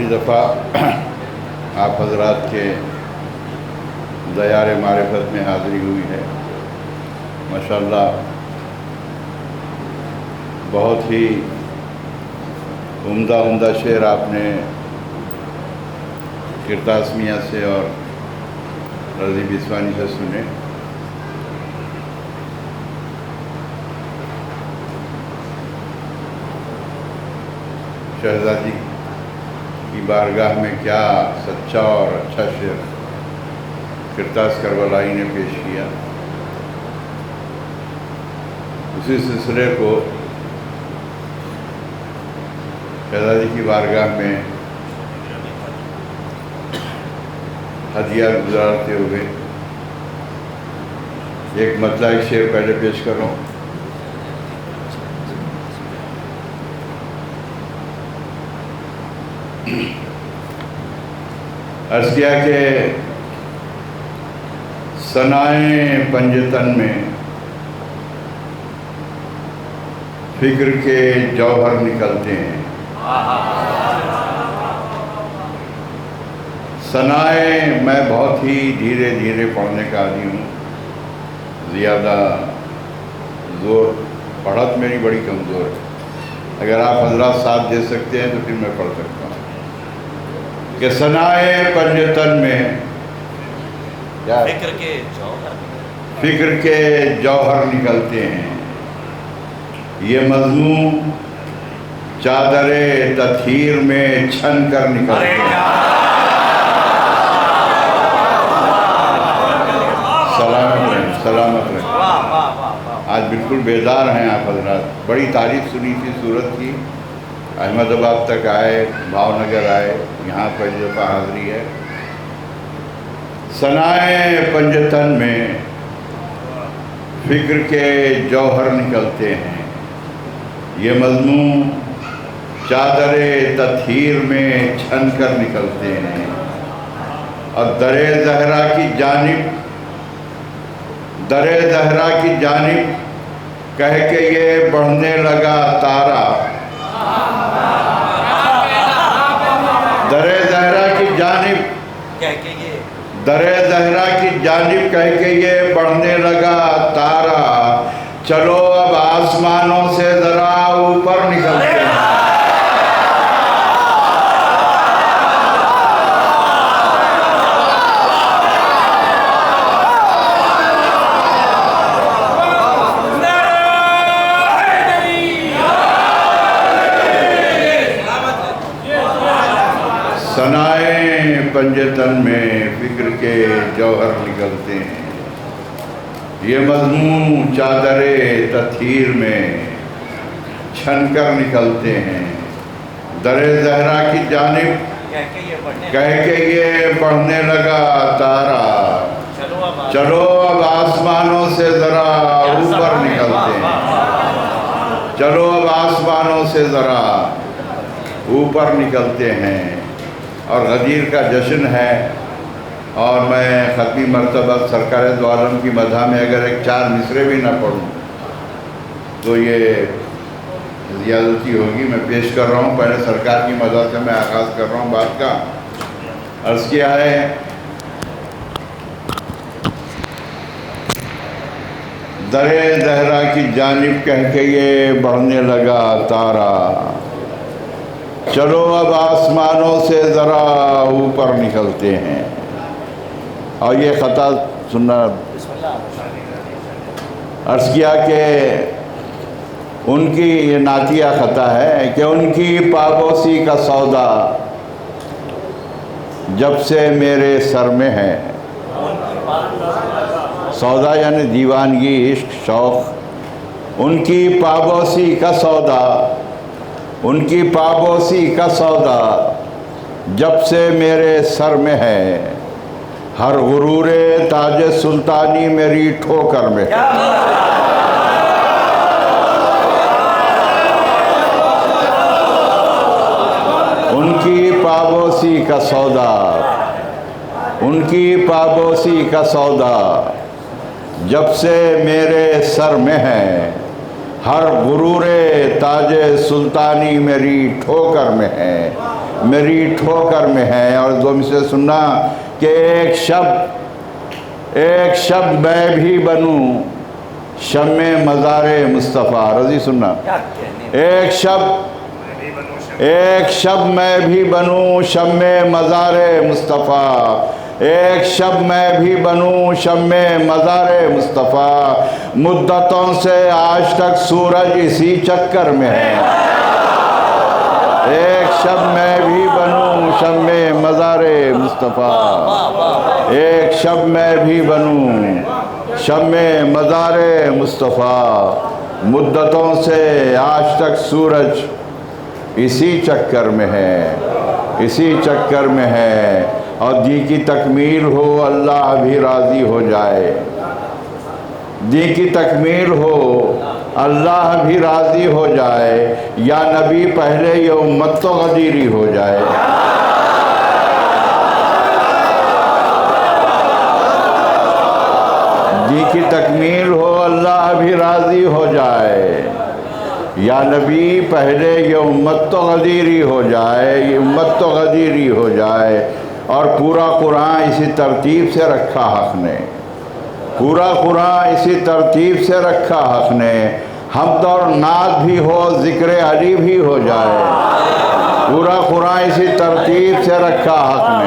पाँचवीं दफ़ा आप हजरात के दयार मारिफत में हाज़िरी हुई है। माशाअल्लाह बहुत ही उम्दा शेर आपने किरतास मियाँ से और रज़ी बिस्वानी से सुने। शहजादी की बारगाह में क्या सच्चा और अच्छा शेर किरतास करबलाई ने पेश किया। उसी सिलसिले को शहजादी की बारगाह में हदिया गुजारते हुए एक मतला शेर पहले पेश कर रहा हूँ। अर्ज़ किया कि सनाए पंजतन में फिक्र के जौहर निकलते हैं। सनाए मैं बहुत ही धीरे धीरे पढ़ने का आदी हूँ, ज़्यादा ज़ोर पढ़त मेरी बड़ी कमज़ोर है। अगर आप हजरात साथ दे सकते हैं तो फिर मैं पढ़ सकता हूँ कि सनाए पंजतन में फिक्र के जौहर निकलते हैं। ये मज़मून चादरे तथीर में छन कर निकलते हैं। सलामत रहे। आज बिल्कुल बेदार हैं आप हजरात। बड़ी तारीफ सुनी थी सूरत की। अहमदाबाद तक आए, भावनगर आए, यहाँ पहली दफ़ा हाज़िरी है। सनाए पंजतन में फिक्र के जौहर निकलते हैं। ये मज़मून चादरे तथहीर में छन कर निकलते हैं। और दरे ज़हरा की जानिब कह के ये बढ़ने लगा तारा। दरे ज़हरा की जानिब कह के ये बढ़ने लगा तारा। चलो अब आसमानों से ज़रा ऊपर निकलते हैं। सनाए पंजतन में फिक्र के जौहर निकलते हैं। ये मज़मून चादरे तथहीर में छन कर निकलते हैं। दरे ज़हरा की जानिब कह के ये बढ़ने लगा तारा। चलो अब आसमानों से ज़रा ऊपर निकलते हैं। चलो अब आसमानों से ज़रा ऊपर निकलते हैं। और गदीर का जश्न है और मैं ख़त्मी मरतबा सरकार दो आलम की मदह में अगर एक 4 मिसरे भी ना पढ़ूँ तो ये ज़्यादती होगी। मैं पेश कर रहा हूँ, पहले सरकार की मदद से मैं आगाज़ कर रहा हूँ बात का। अर्ज़ किया है दरे ज़हरा की जानिब कह के ये बढ़ने लगा तारा। चलो अब आसमानों से ज़रा ऊपर निकलते हैं। और ये ख़ता सुनना। अर्ज़ किया कि उनकी ये नातिया ख़ता है कि उनकी पाबोसी का सौदा जब से मेरे सर में है। सौदा यानी दीवानगी, इश्क, शौक़। उनकी पाबोसी का सौदा जब से मेरे सर में है। हर गुरूरे ताज सुल्तानी मेरी ठोकर में है। उनकी पाबोसी का सौदा जब से मेरे सर में है। हर गुरूरे ताजे सुल्तानी मेरी ठोकर में है। मेरी ठोकर में है। और दो मिसरे सुनना कि एक शब्द मैं भी बनूं शम्मे मज़ारे मुस्तफ़ा। रजी सुनना, एक शब्द मैं भी बनूं शम्मे मज़ारे मुस्तफ़ा, एक शब्द मैं भी बनूं शम्मे मज़ारे मुस्तफ़ा, मुद्दतों से आज तक सूरज इसी चक्कर में है। एक शब्द मैं भी बनूं शम्मे मज़ारे मुस्तफ़ा, एक शब्द मैं भी बनूं शम्मे मज़ारे मुस्तफ़ा, मुद्दतों से आज तक सूरज इसी चक्कर में है, इसी चक्कर में है। और दी की तकमील हो अल्लाह भी राज़ी हो जाए, दी की तकमील हो अल्लाह भी राज़ी हो जाए, या नबी पहले ये उम्मत तो गदीरी हो जाए। दी की तकमील हो अल्लाह भी राज़ी हो जाए, या नबी पहले ये उम्मत तो गदीरी हो जाए, ये उम्मत तो गदीरी हो जाए। और पूरा कुरान इसी तरतीब से रखा हक़ ने, पूरा कुरान इसी तरतीब से रखा हक़ ने। हमद और नात भी हो, ज़िक्र अली भी हो जाए। पूरा कुरान इसी तरतीब से रखा हक़ ने,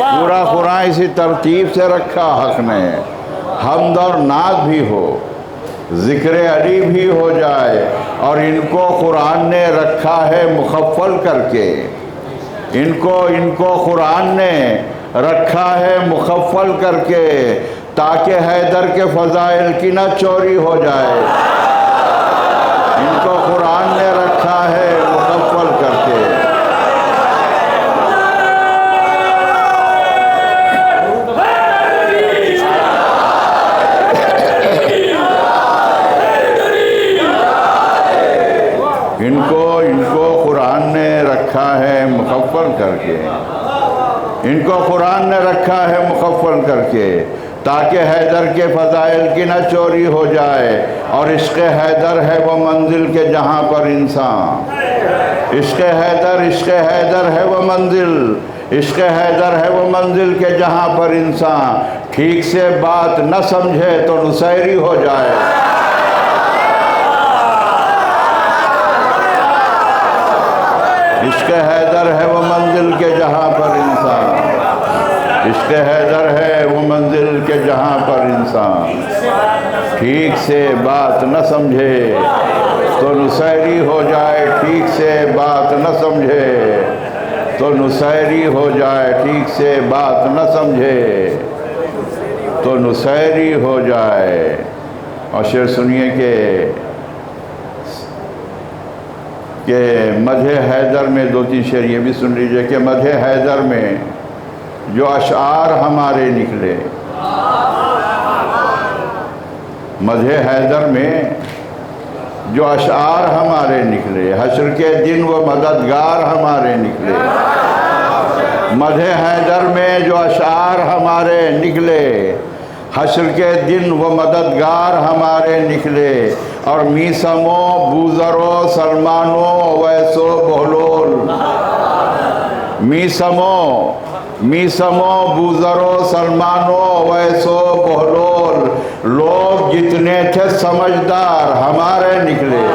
पूरा कुरान इसी तरतीब से रखा हक़ ने। हमद और नात भी हो, ज़िक्र अली भी हो जाए। और इनको कुरान ने रखा है मुखफ़्फ़ल करके, इनको कुरान ने रखा है मुखफ़्फ़ल करके, ताकि हैदर के फ़ज़ाइल की ना चोरी हो जाए। इनको कुरान ने रखा है मुखफ़्फ़ल करके। इनको कुरान ने रखा है मुखफ़्फ़ल करके, इनको कुरान ने रखा है मुखफ़्फ़ल करके, ताकि हैदर के फ़ज़ाइल की न चोरी हो जाए। और इश्क़ हैदर है वो मंजिल के जहाँ पर इंसान, इश्क़ हैदर है वो मंजिल, इश्क़ हैदर है वो मंजिल के जहाँ पर इंसान ठीक से बात न समझे तो नुसैरी हो जाए। इश्क़ हैदर है वो मंजिल के जहाँ पर इंसान, इश्क़ हैदर है वो मंजिल के जहाँ पर इंसान ठीक से बात न समझे तो नुसैरी हो जाए, ठीक से बात न समझे तो नुसैरी हो जाए, ठीक से बात न समझे तो नुसैरी हो जाए। और शेर सुनिए कि मदहे हैदर में दो तीन शेर ये भी सुन लीजिए कि मदहे हैदर में जो अशआर हमारे निकले, मदहे हैदर में जो अशआर हमारे निकले, हश्र के दिन वो मददगार हमारे निकले। मदहे हैदर में जो अशआर हमारे निकले, हश्र के दिन वो मददगार हमारे निकले। और मीसमो बूज़रो सलमानो वैसो बहलोल, मीसमो बूज़रो सलमानो वैसो बहलोल, लोग जितने थे समझदार हमारे निकले।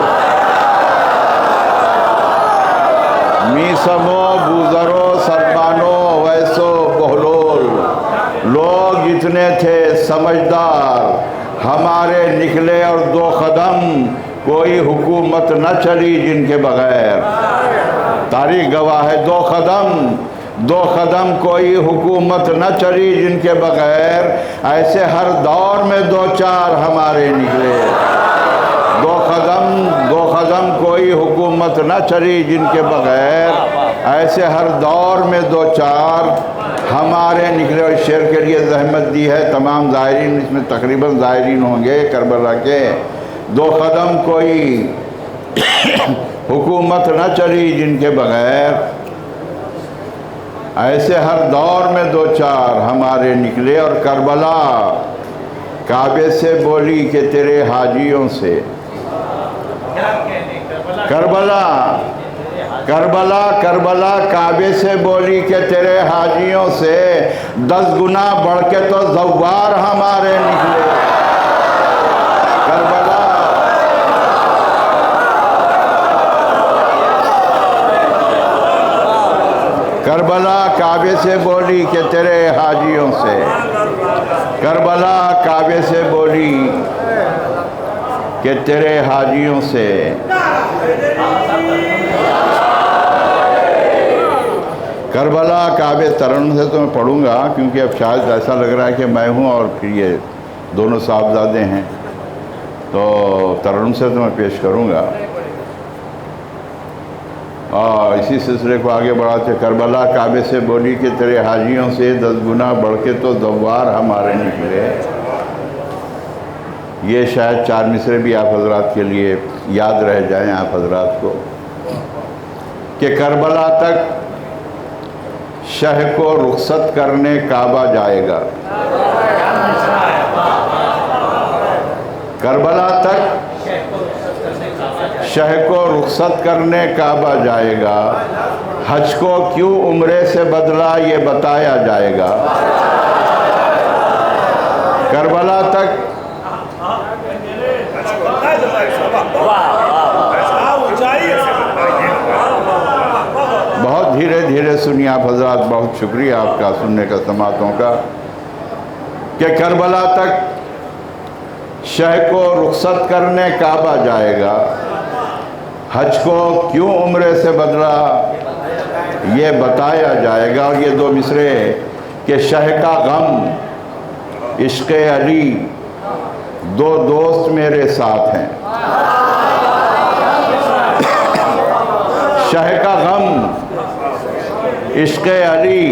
मीसमो बूज़रो सलमानो वैसो बहलोल, लोग जितने थे समझदार हमारे निकले। और दो कदम कोई हुकूमत न चली जिनके बगैर, तारीख़ गवाह है, दो कदम कोई हुकूमत न चली जिनके बगैर। ऐसे हर दौर में दो चार हमारे निकले। दो कदम कोई हुकूमत न चली जिनके बगैर, ऐसे हर दौर में दो चार हमारे निकले। और शेर के लिए ज़हमत दी है तमाम ज़ायरीन, इसमें तकरीबन ज़ायरीन होंगे करबला के। दो कदम कोई हुकूमत न चली जिनके बगैर, ऐसे हर दौर में दो चार हमारे निकले। और करबला काबे से बोली कि तेरे हाजियों से, करबला करबला करबला काबे से बोली कि तेरे हाजियों से 10 गुना बढ़ के तो ज़व्वार हमारे निकले। करबला करबला काबे से बोली कि तेरे हाजियों से, करबला काबे से बोली कि तेरे हाजियों से। करबला काबे तरन से तो मैं पढ़ूंगा, क्योंकि अब शायद ऐसा लग रहा है कि मैं हूँ और फिर ये दोनों साहबजादे हैं, तो तरन से तो मैं पेश करूंगा। और इसी सिलसिले को आगे बढ़ाते, करबला काबे से बोली कि तेरे हाजियों से 10 गुना बढ़ के तो ज़व्वार हमारे निकले। ये शायद 4 मिसरे भी आप हजरात के लिए याद रह जाएं आप हजरात को, कि करबला तक शह को रुखसत करने काबा जाएगा। करबला तक शह को रुखसत करने काबा जाएगा। हज को क्यों उम्रे से बदला ये बताया जाएगा। करबला तक बहुत धीरे धीरे सुनिए आप हजरात, बहुत शुक्रिया आपका सुनने का, समातों का, कि करबला तक शह को रुखसत करने काबा जाएगा। हज को क्यों उम्रे से बदला ये बताया जाएगा। और ये 2 मिसरे कि शह का गम इश्क़ अली 2 दोस्त मेरे साथ हैं। शह का गम इश्क़ अली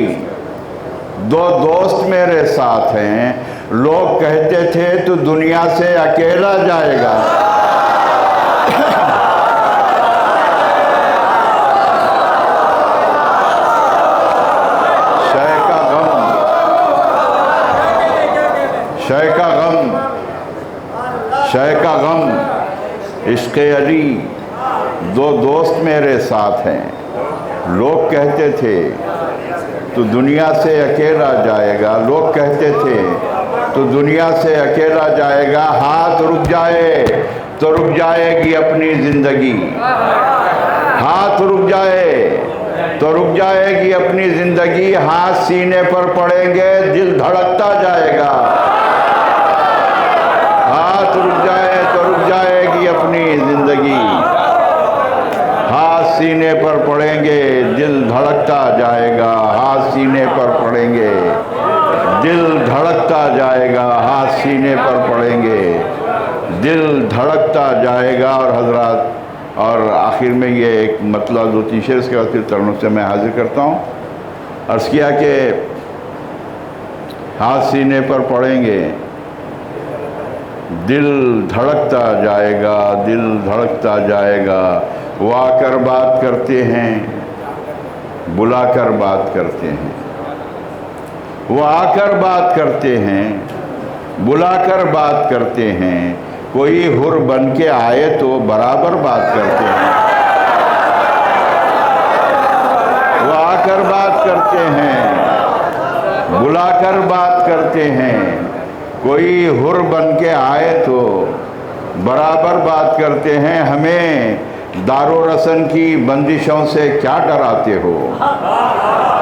2 दोस्त मेरे साथ हैं। लोग कहते थे तू दुनिया से अकेला जाएगा। शह का गम इश्क़ अली 2 दोस्त मेरे साथ हैं। लोग कहते थे तू दुनिया से अकेला जाएगा। लोग कहते थे तू दुनिया से अकेला जाएगा। हाथ रुक जाए तो रुक जाएगी अपनी ज़िंदगी। हाथ रुक जाए तो रुक जाएगी अपनी ज़िंदगी। हाथ सीने पर पड़ेंगे दिल धड़कता जाएगा। हाथ रुक जाए तो रुक जाएगी अपनी ज़िंदगी। हाथ सीने पर पड़ेंगे दिल धड़कता जाएगा। हाथ सीने पर पड़ेंगे दिल धड़कता जाएगा। हाथ सीने पर पड़ेंगे दिल धड़कता जाएगा। और हजरात, और आखिर में ये एक मतलब 2-3 शेर के बाद फिर तरणों से मैं हाजिर करता हूँ। अर्ज़ किया कि हाथ सीने पर पड़ेंगे दिल धड़कता जाएगा, दिल धड़कता जाएगा। वो आकर बात करते हैं, बुलाकर बात करते हैं। वो आकर बात करते हैं, बुलाकर बात करते हैं। कोई हुर बन के आए तो बराबर बात करते हैं। वो आकर बात करते हैं, बुलाकर बात करते हैं। कोई हुर बन के आए तो बराबर बात करते हैं। हमें दारो रसन की बंदिशों से क्या डराते हो।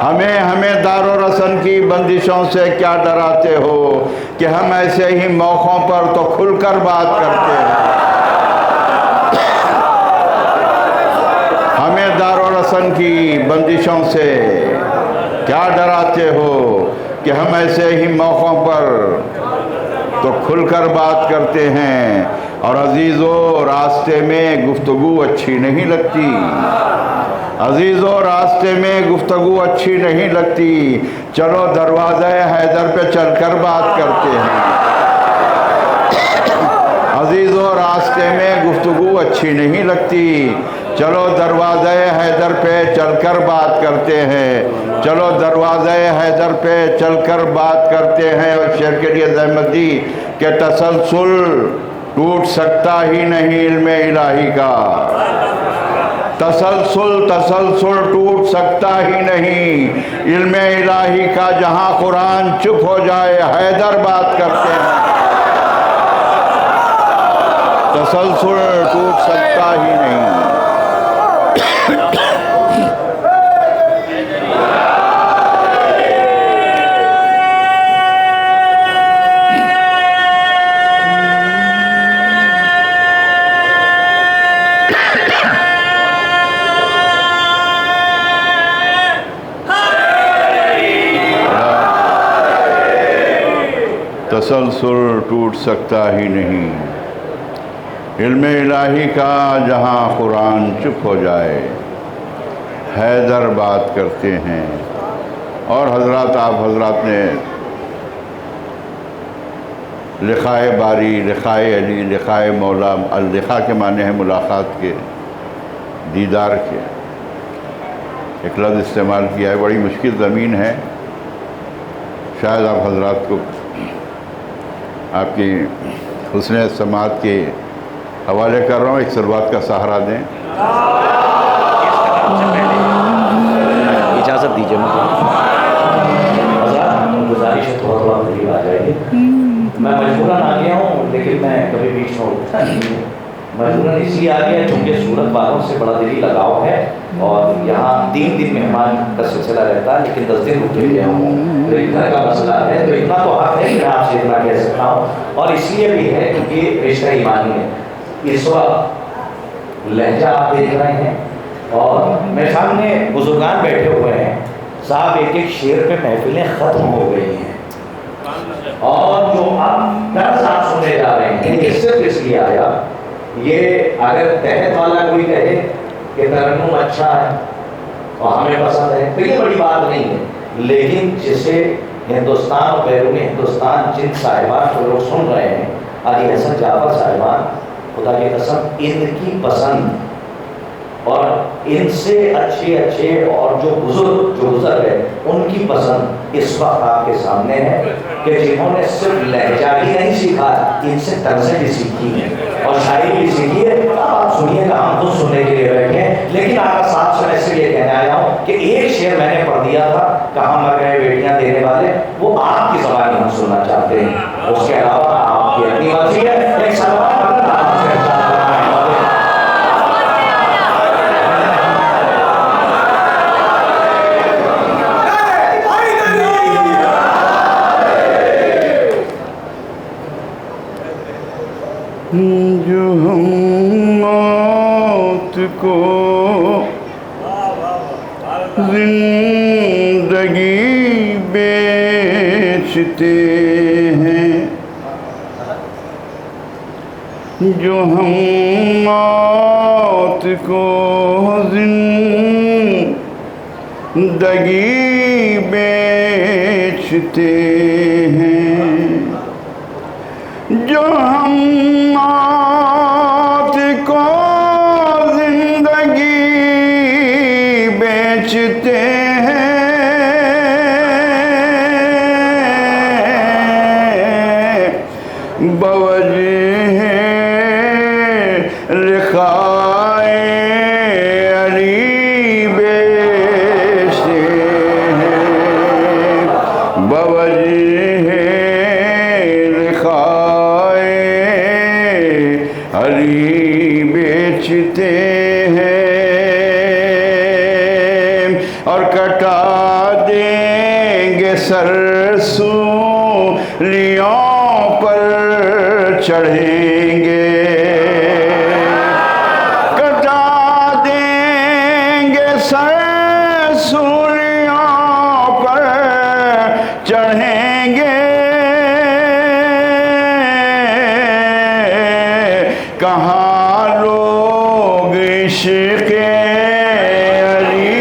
हमें दारो रसन की बंदिशों से क्या डराते हो कि हम ऐसे ही मौक़ों पर तो खुलकर बात करते हैं। हमें दारो रसन की बंदिशों से क्या डराते हो कि हम ऐसे ही मौक़ों पर तो खुलकर बात करते हैं। और अजीज़ों, रास्ते में गुफ्तगू अच्छी नहीं लगती। अजीज़ों, रास्ते में गुफ्तगू अच्छी नहीं लगती। चलो दरवाज़े हैदर पे चलकर बात करते हैं। अजीज़ों, रास्ते में गुफ्तगू अच्छी नहीं लगती। चलो दरवाज़े हैदर पे चलकर बात करते हैं। चलो दरवाज़े हैदर पे चलकर बात करते हैं। और शेर के लिए ज़हमत दी कि तसलसल टूट सकता ही नहीं इल्म इलाही का। तसलसल तसलसल टूट सकता ही नहीं, इल्म इलाही का जहां कुरान चुप हो जाए हैदर बात करते हैं। तसलसल टूट सकता ही नहीं। तसलसल टूट सकता ही नहीं, इल्म इलाही का जहां कुरान चुप हो जाए हैदर बात करते हैं। और हजरत आप हजरत ने लिखाए बारी, लिखाए अली, लिखाए मौला, लिखा के माने हैं मुलाकात के, दीदार के, एक लफ्ज़ इस्तेमाल किया है। बड़ी मुश्किल ज़मीन है, शायद आप हजरत को आपकी हुस्न समात के हवाले कर रहा हूँ, एक सलवात का सहारा दें। इजाज़त दीजिए मुझे, गुजारिश है थोड़ा करीब आ जाइए। मैं मजबूरन आ गया हूँ, लेकिन मैं कभी बीच में उठता नहीं हूँ। मजबूरन इसलिए आ गया क्योंकि सूरत वालों से बड़ा दिली लगाव है और यहाँ 3 दिन मेहमान का सिलसिला रहता है, लेकिन 10 दिन रुक के गया हूँ। तो इतना का मसला है, तो इतना तो हक है कि मैं आपसे इतना कह सकता हूँ। और इसलिए भी है क्योंकि रिश्ता ईमानी है। इस वक्त लहजा आप देख रहे हैं और मेरे सामने बुजुर्गान बैठे हुए हैं। साहब एक एक शेर पे महफिलें ख़त्म हो गई हैं और जो अब दर्स आप सुनने जा रहे हैं ये सिर्फ इसलिए आया, ये अगर तहत वाला कोई कहे कि तरन्नुम अच्छा है और हमें पसंद है तो ये बड़ी बात नहीं है। लेकिन जिसे हिंदुस्तान और बैरून हिंदुस्तान जिन साहिबान को लोग सुन रहे हैं, अली हसन जाफर साहिबान, खुदा की कसम इनकी पसंद और इनसे अच्छे अच्छे और जो बुजुर्ग जो गुजर गए उनकी पसंद इस वक्त आपके सामने है कि जिन्होंने सिर्फ लहजा ही नहीं सीखा, इनसे तर्ज़ें भी सीखी हैं और शायरी भी सीखी है। आप सुनिएगा, हम तो सुनने के लिए बैठे हैं। लेकिन आपका साथ से मैं इसलिए कहने आया हूँ कि एक शेर मैंने पढ़ दिया था, कहाँ मर गए बेटियाँ देने वाले, वो आपकी ज़बान हम सुनना चाहते हैं। उसके अलावा आपकी अपनी मर्जी है। एक सवाल जो हम मौत को जिंदगी बेचते हैं, जो हम मौत को जिंदगी बेचते हैं, जो हम मौत को जिंदगी बेचते हैं, बवजह लिखाए अली बेचते हैं, बवजह अली बेचते हैं और कटा देंगे सरसूलियों पर चढ़ेंगे, कटा देंगे सरसूलियों पर चढ़ेंगे, कहाँ लोग इश्क़ अली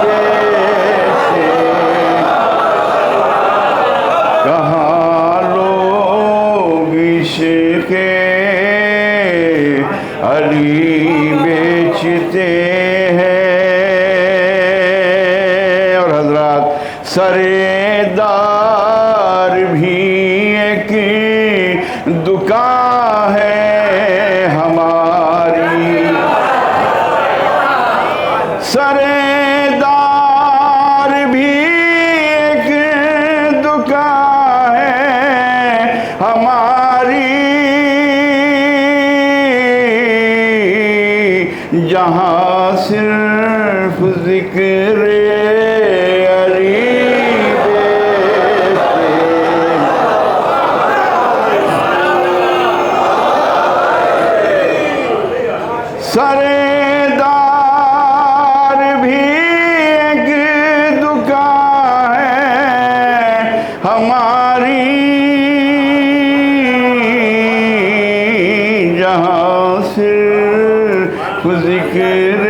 बेचते, कहाँ लोग इश्क़ अली बेचते हैं। और हज़रात सरेदार भी एक दुकान है दुका है हमारी, जहाँ सिर्फ जिक्र अली सरेदार भी एक दुका है हमारी, जहाँ सिर्फ जिक्र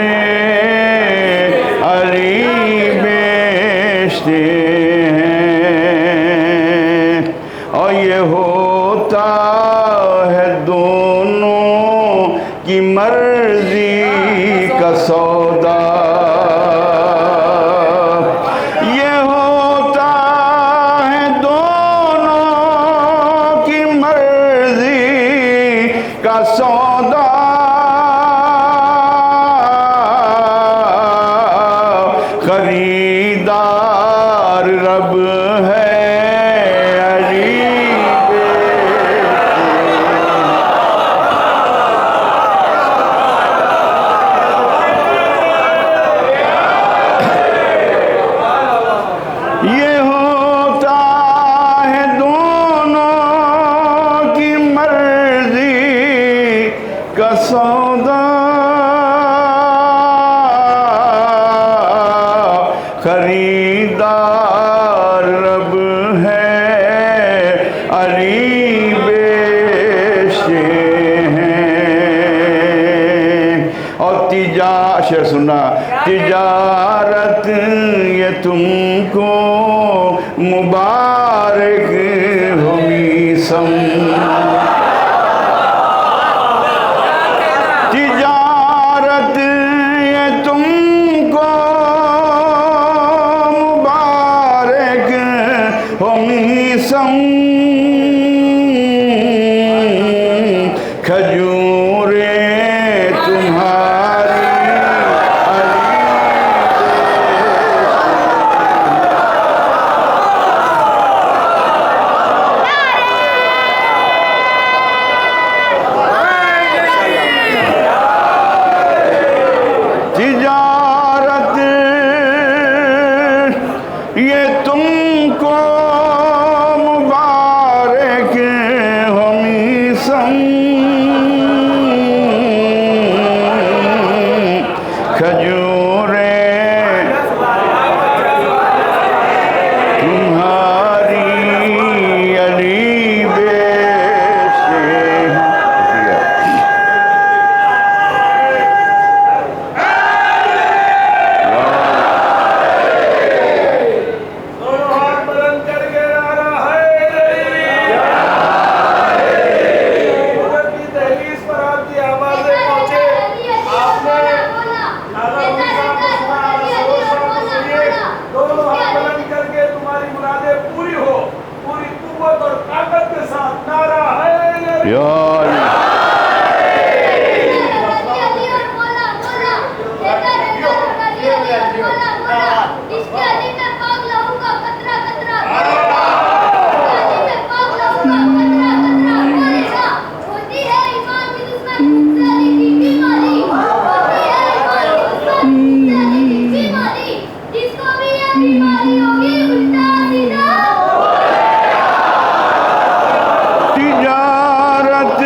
अली बेचते हैं। और ये होता है दोनों की मर्जी का सौदा, ये होता है दोनों की मर्जी का सौदा। खरीदार रब है अली ये होता है दोनों की मर्जी का सौदा। खरीदार रब है अली बेचते हैं। और शेर सुनना, तिजारत ये तुमको मुबारक हो मीसम, तिजारत ये तुमको मुबारक हो मीसम। खजूरें तुम्हारी तिजारत ये तुमको मुबारक हो मीसम। खजूरें तुम्हारी अली बेचते हैं। तिजारत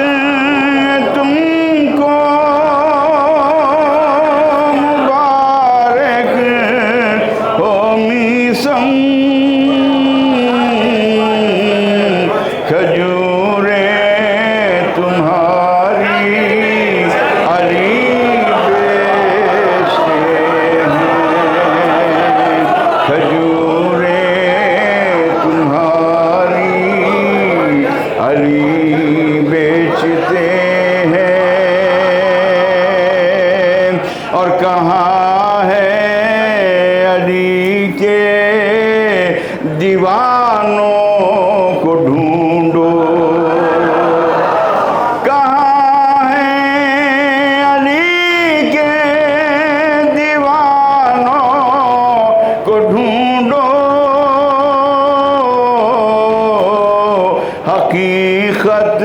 हकीकत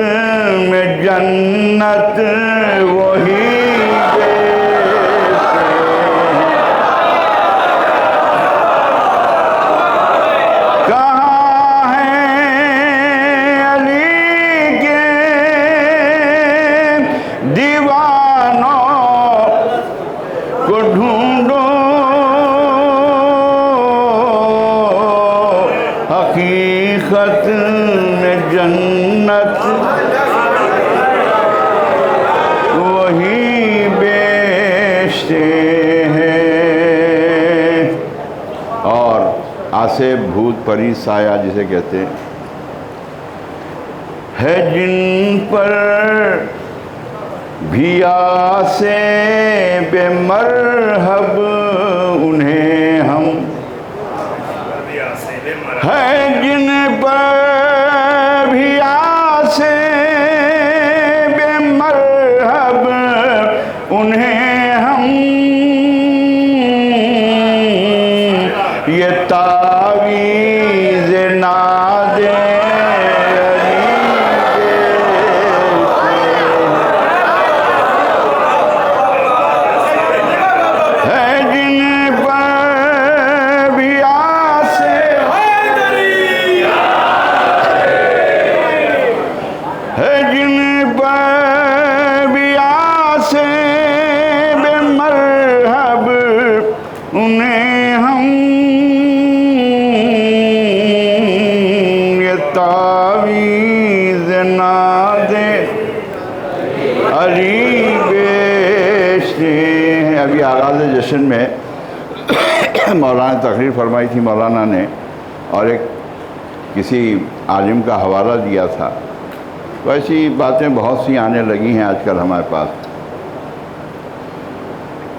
में जन्नत वही हकीकत में जन्नत वही बेचते हैं। और आसे भूत परी साया जिसे कहते हैं, है जिन पर भी आसे बेमरहब उन्हें हम, है जिन पर भी आसे बेमरहब उन्हें हम, ये तावीज़ ना दे तावीज़ ना दे अरी बेचते हैं। अभी आगाज़ जश्न में मौलाना ने तकरीर फरमाई थी मौलाना ने, और एक किसी आलिम का हवाला दिया था। वैसी बातें बहुत सी आने लगी हैं आजकल हमारे पास।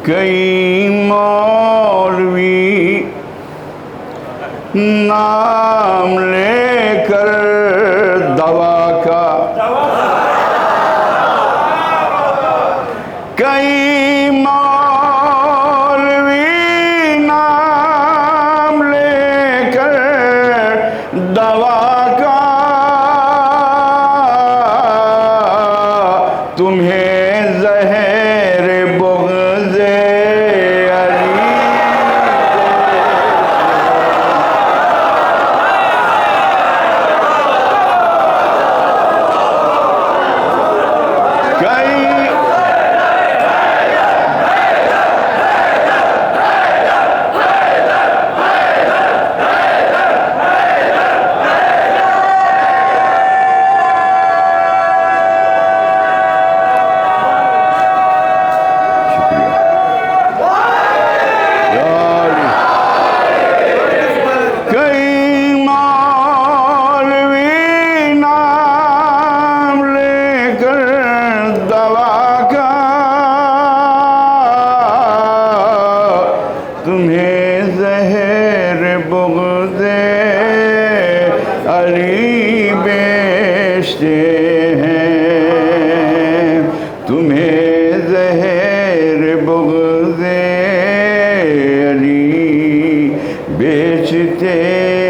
कई मौलवी नाम लेकर दवा का, कई मौलवी नाम लेकर दवा का तुम्हें ज़हर बुग़्ज़े बेचते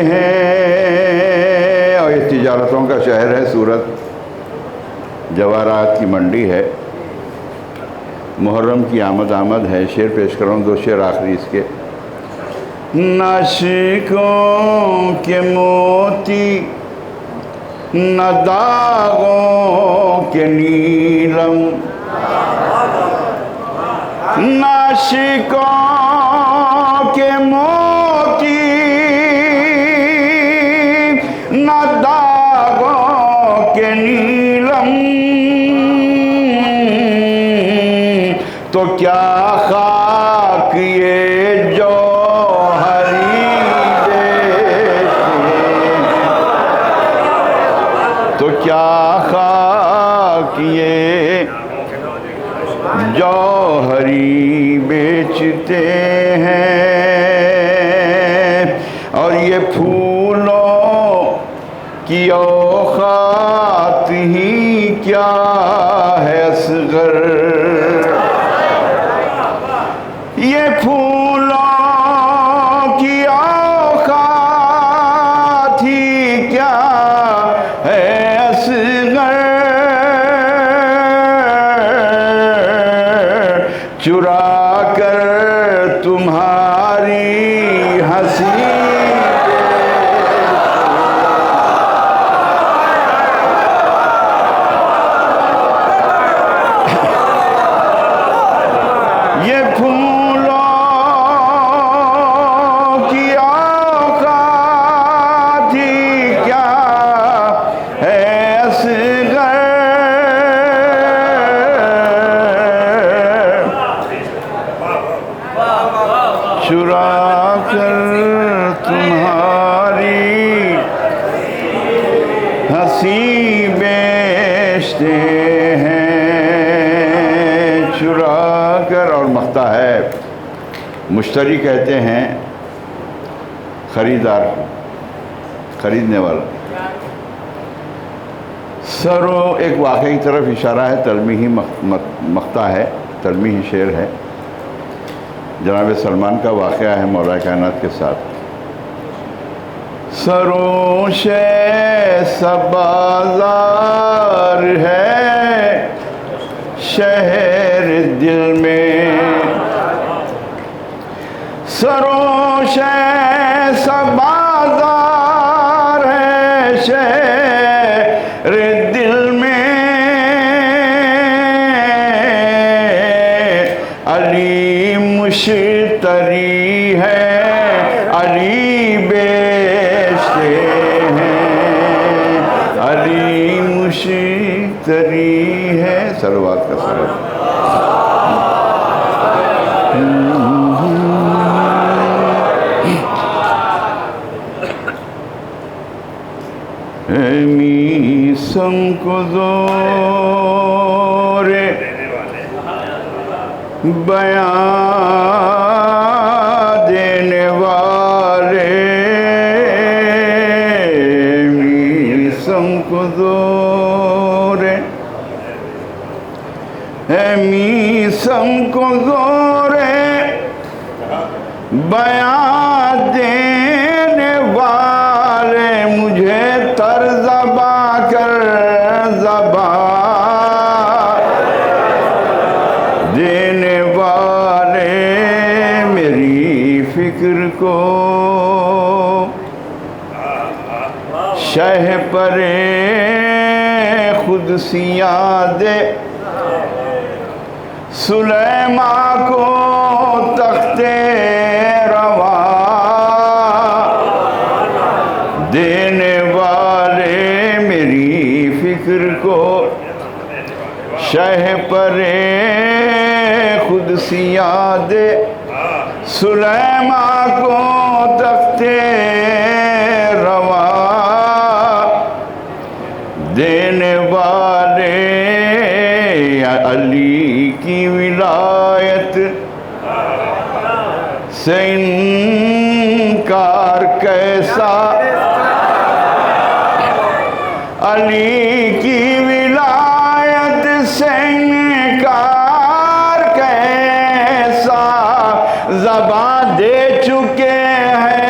हैं। और ये तिजारतों का शहर है सूरत, जवाहरात की मंडी है, मुहर्रम की आमद है। शेर पेश कर रहा हूँ, 2 शेर आखिरी इसके। नाशिकों के मोती न दागों के नीलम, नाशिकों के मोती न दागों के नीलम, तो क्या खाक ये जौहरी बेचते, तो क्या खाक ये जौहरी बेचते हैं। और ये फूलों की औकात ही क्या है असगर, ये फूलों की औकात ही क्या है हंसी बेचते हैं चुरा कर। और मख्ता है, मुश्तरी कहते हैं खरीदार, खरीदने वाला। सरों एक वाक़े की तरफ इशारा है, तलमीही मख्ता है, तलमीही शेर है। जनाब सलमान का वाक़या है मौला कायनात के साथ। सरों शे सबाज़ार है शहर दिल में, सरों शे सबाज़ार है शहर दिल में। अली मुश्तरी है, अली बेचते हैं, अली मुश्तरी है। सलवात का सर मी संकुज़ोरे बयां देने वाले, मी संकुज़ोरे मी संकुज़ोरे बयां देने वाले, मुझे तर्ज़बा कर ज़बा देने वाले, मेरी फिक्र को शह परे खुदसियाँ दे, सुलेमा को तख्ते रवा देने वाले, मेरी फिक्र को शह परे खुदसियाँ दे, सुलेमा को तख्ते रवा देने वाले। अली की विलायत से इनकार कैसा, अली की विलायत से इनकार कैसा, ज़बान दे चुके हैं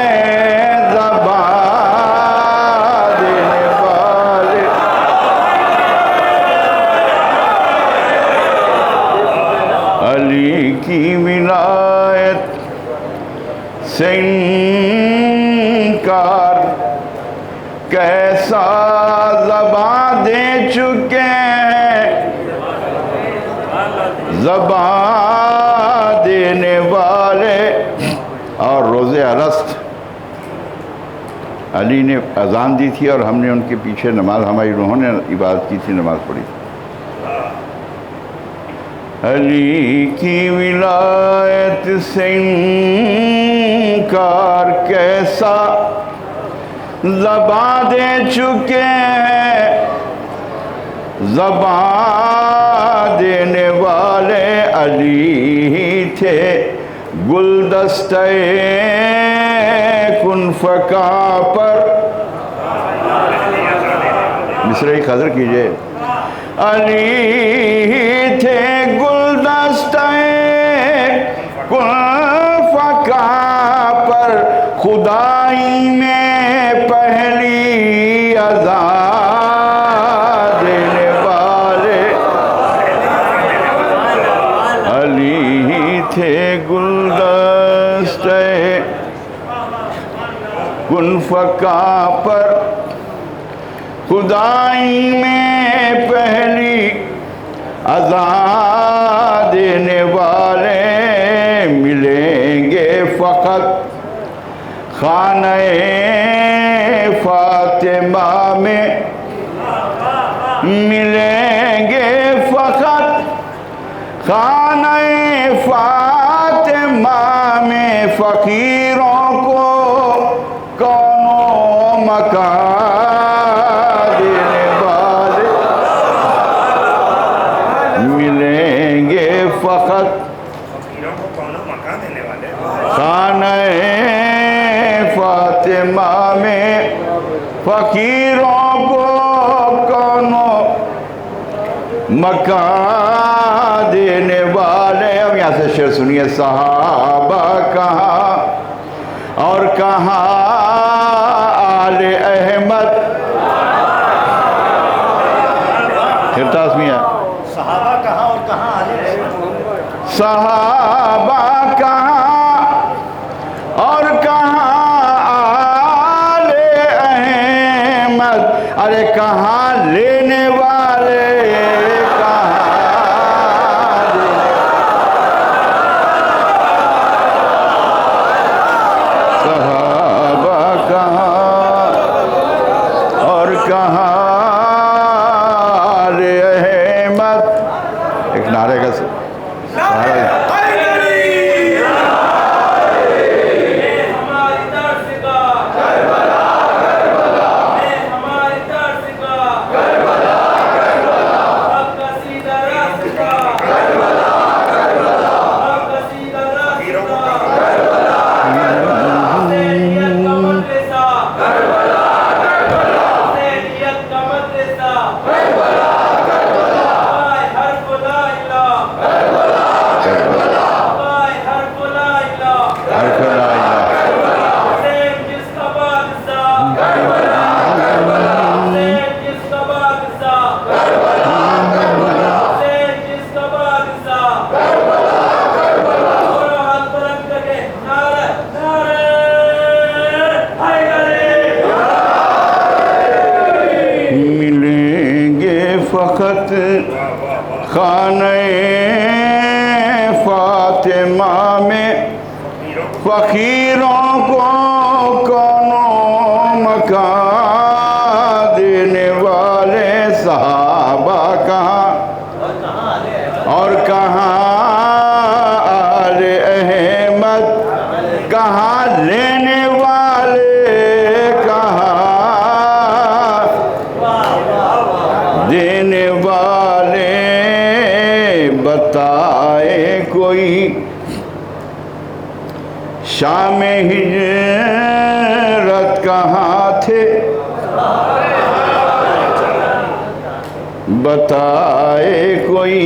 ज़बान देने वाले। अली की विलायत से इनकार कैसा, ज़बान दे चुके हैं ज़बान देने वाले। और रोज़े अरस्त अली ने अज़ान दी थी और हमने उनके पीछे नमाज, हमारी रूहों ने इबादत की थी, नमाज पढ़ी थी। अली की विलायत से इनकार कैसा, ज़बान दे चुके हैं ज़बान देने वाले। अली ही थे गुलदस्ते कुन फ़का पर, मिसरे क़दर कीजिए। अली ही थे गुलदस्ते कुन फ़का पर, खुदाई में पहली अज़ान देने वाले। अली ही थे गुलदस्ते कुन फ़का पर, खुदाई में पहली अज़ान देने वाले। मिलेंगे फ़क़त खाने फ़ातिमा में, मिलेंगे फ़क़त खाने फ़ातिमा में। फ़कीरों को कौनो मकान फ़कत फकीरों को कौन मकान देने वाले? खाने फातिमा में फ़कीरों को कौन मकान देने वाले। अब यहाँ से शेर सुनिए। सहाबा कहाँ और कहाँ आले अहमद। तास्मिया सहाबा कहाँ और कहाँ आले सहाबा कहाँ और कहाँ आले अहमद। अरे कहाँ लेने वाले सहाबा कहाँ और कहाँ आले अहमद। एक नारे का फ़कत खाने फातिमा में फ़कीरों को कौन मकान देने वाले। सहाबा कहाँ और कहाँ आले अहमद। कहाँ लेने वाले कहाँ देने वाले। बताए कोई शाम हिजरत कहाँ थे। बताए कोई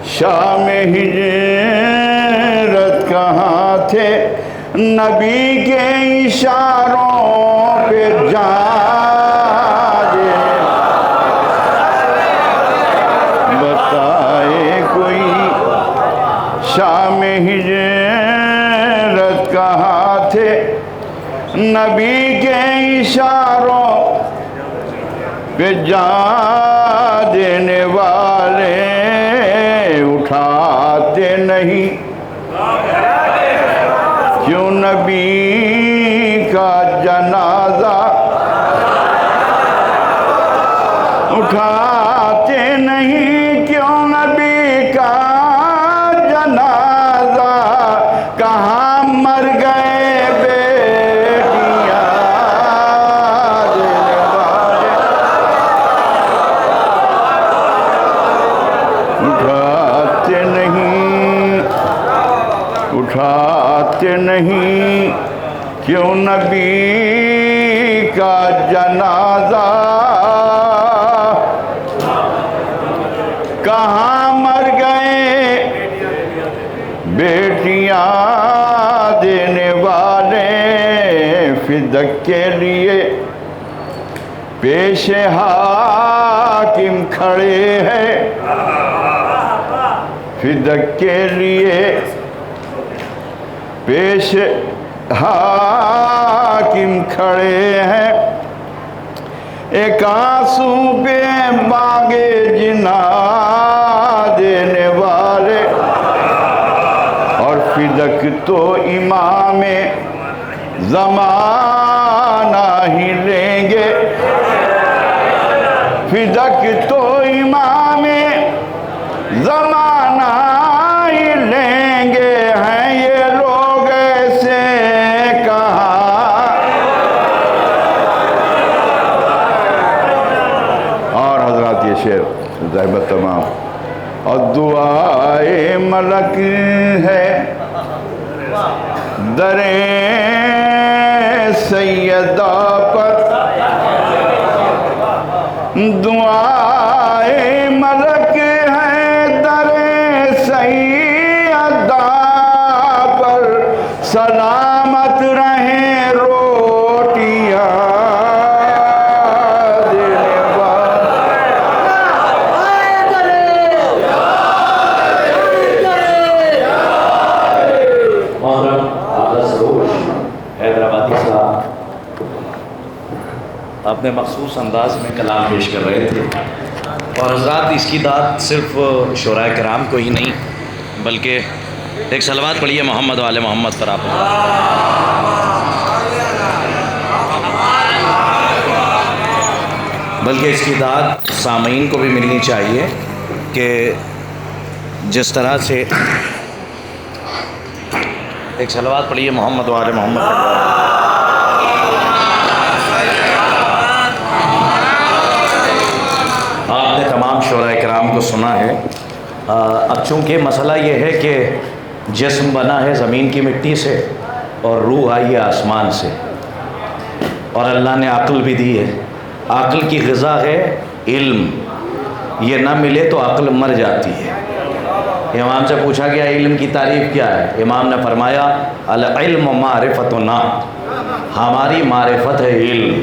शाम हिजरत कहाँ थे। नबी के इशारों पे जाने। बताए कोई शाम हिजरत कहाँ थे। नबी के इशारों पे जा देने वाले। उठाते नहीं क्यों नबी का जनाजा। उठाते नहीं क्यों नबी का जनाजा। कहाँ मर गए बेटियां देने वाले। उठाते नहीं क्यों नबी का जनाजा। कहाँ मर गए बेटियां देने वाले। फिदक के लिए पेश हाकिम खड़े हैं। फिदक के लिए पेश हाकिम खड़े हैं। एक आंसू पे मांगे जिना देने वाले। और फिदक तो इमाम ज़माना ही लेंगे। फिदक तो इमाम ज़माना ही लेंगे। हैं ये लोग ऐसे कहाँ। और हजरात ये शेर ज़हमत तमाम और दुआए मलक है दरे सैयदा पर, दुआए मलक है दरे सैयदा पर, सलामत रहे रोटियां देने हैदराबादी साहब अपने मखसूस अंदाज में कलाम पेश कर रहे थे, और हज़रात इसकी दाद सिर्फ शुराए कराम को ही नहीं बल्कि एक सलवात पढ़िए मोहम्मद वाले मोहम्मद पर आप, बल्कि इसकी दाद सामीन को भी मिलनी चाहिए कि जिस तरह से एक सलवात पढ़िए मोहम्मद वाले मोहम्मद पर। आपने तमाम शोरा कराम को सुना है। अब चूँकि मसला ये है कि जिस्म बना है ज़मीन की मिट्टी से और रूह आई है आसमान से, और अल्लाह ने अक्ल भी दी है। अक्ल की ग़िज़ा है इल्म, ये ना मिले तो अक्ल मर जाती है। इमाम से पूछा गया इल्म की तारीफ़ क्या है, इमाम ने फरमाया अल इल्म मारिफतुना, हमारी मारिफत है इल्म।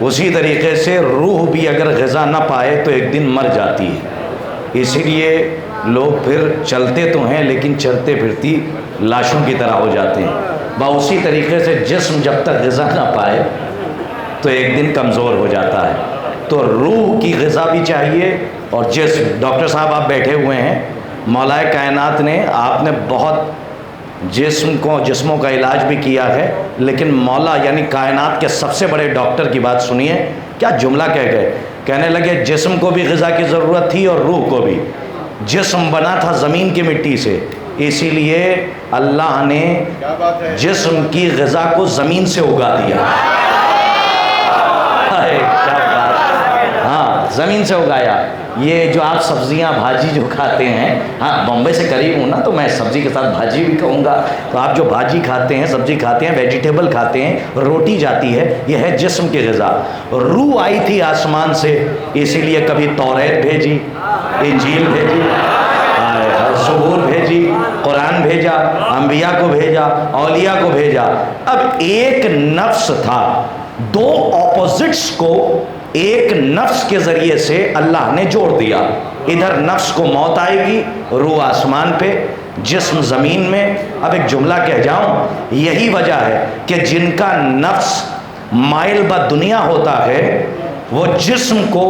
उसी तरीक़े से रूह भी अगर ग़िज़ा ना पाए तो एक दिन मर जाती है। इसीलिए लोग फिर चलते तो हैं लेकिन चलते फिरती लाशों की तरह हो जाते हैं। उसी तरीक़े से जिस्म जब तक ग़िज़ा ना पाए तो एक दिन कमज़ोर हो जाता है। तो रूह की ग़िज़ा भी चाहिए और जिस्म। डॉक्टर साहब आप बैठे हुए हैं, मौलाए कायनात ने आपने बहुत जिस्मों का इलाज भी किया है, लेकिन मौला यानी कायनात के सबसे बड़े डॉक्टर की बात सुनिए, क्या जुमला कह गए। कहने लगे जिस्म को भी ग़िज़ा की ज़रूरत थी और रूह को भी। जिस्म बना था ज़मीन की मिट्टी से, इसीलिए अल्लाह ने जिस्म की ग़िज़ा को ज़मीन से उगा दिया। क्या बात, हाँ ज़मीन से उगाया। ये जो आप सब्ज़ियाँ भाजी जो खाते हैं, हाँ बॉम्बे से करीब हूँ ना तो मैं सब्ज़ी के साथ भाजी भी कहूँगा। तो आप जो भाजी खाते हैं, सब्ज़ी खाते हैं, वेजिटेबल खाते हैं, रोटी जाती है, यह है जिस्म की ग़िज़ा। रूह आई थी आसमान से, इसीलिए कभी तौरात भेजी, इंजील भेजी, ज़बूर भेजी, कुरान भेजा, अंबिया को भेजा, औलिया को भेजा। अब एक नफ्स था, दो ऑपोजिट्स को एक नफ्स के ज़रिए से अल्लाह ने जोड़ दिया। इधर नफ्स को मौत आएगी, रूह आसमान पे, जिस्म ज़मीन में। अब एक जुमला कह जाऊँ, यही वजह है कि जिनका नफ्स माइल ब दुनिया होता है वो जिस्म को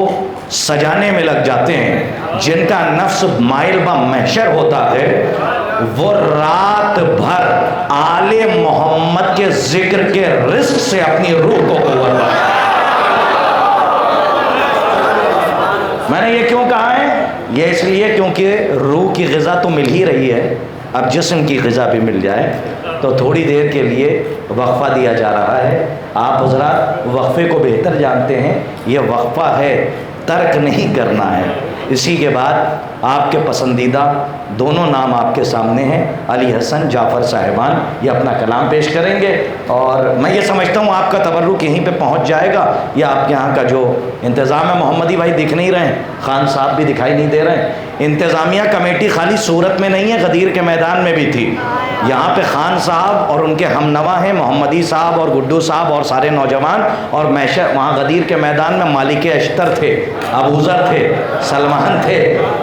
सजाने में लग जाते हैं। जिनका नफ्स माइल ब महशर होता है वो रात भर आले मोहम्मद के ज़िक्र के रिस्क से अपनी रूह को कुव्वत पाए। मैंने ये क्यों कहा है, ये इसलिए क्योंकि रूह की ग़िज़ा तो मिल ही रही है, अब जिस्म की ग़िज़ा भी मिल जाए तो थोड़ी देर के लिए वक्फ़ा दिया जा रहा है। आप हज़रात वक्फ़े को बेहतर जानते हैं, ये वक्फ़ा है, तर्क नहीं करना है। इसी के बाद आपके पसंदीदा दोनों नाम आपके सामने हैं, अली हसन जाफ़र साहिबान, ये अपना कलाम पेश करेंगे। और मैं ये समझता हूँ आपका तबर्रुक यहीं पे पहुँच जाएगा, या आपके यहाँ का जो इंतज़ाम है, मोहम्मदी भाई दिख नहीं रहे हैं, खान साहब भी दिखाई नहीं दे रहे हैं। इंतज़ामिया कमेटी खाली सूरत में नहीं है, गदीर के मैदान में भी थी। यहाँ पे खान साहब और उनके हमनवा हैं मोहम्मदी साहब और गुड्डू साहब और सारे नौजवान, और मैशर वहाँ गदीर के मैदान में मालिक अश्तर थे, अबूज़र थे, सलमान थे,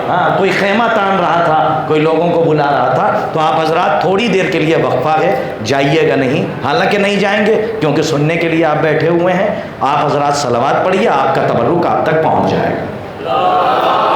हाँ कोई खेमा तान रहा था, कोई लोगों को बुला रहा था। तो आप हज़रात थोड़ी देर के लिए वक्फ़ा है, जाइएगा नहीं, हालांकि नहीं जाएंगे क्योंकि सुनने के लिए आप बैठे हुए हैं। आप हज़रात सलवात पढ़िए, आपका तबर्रुक आप तक पहुँच जाएगा।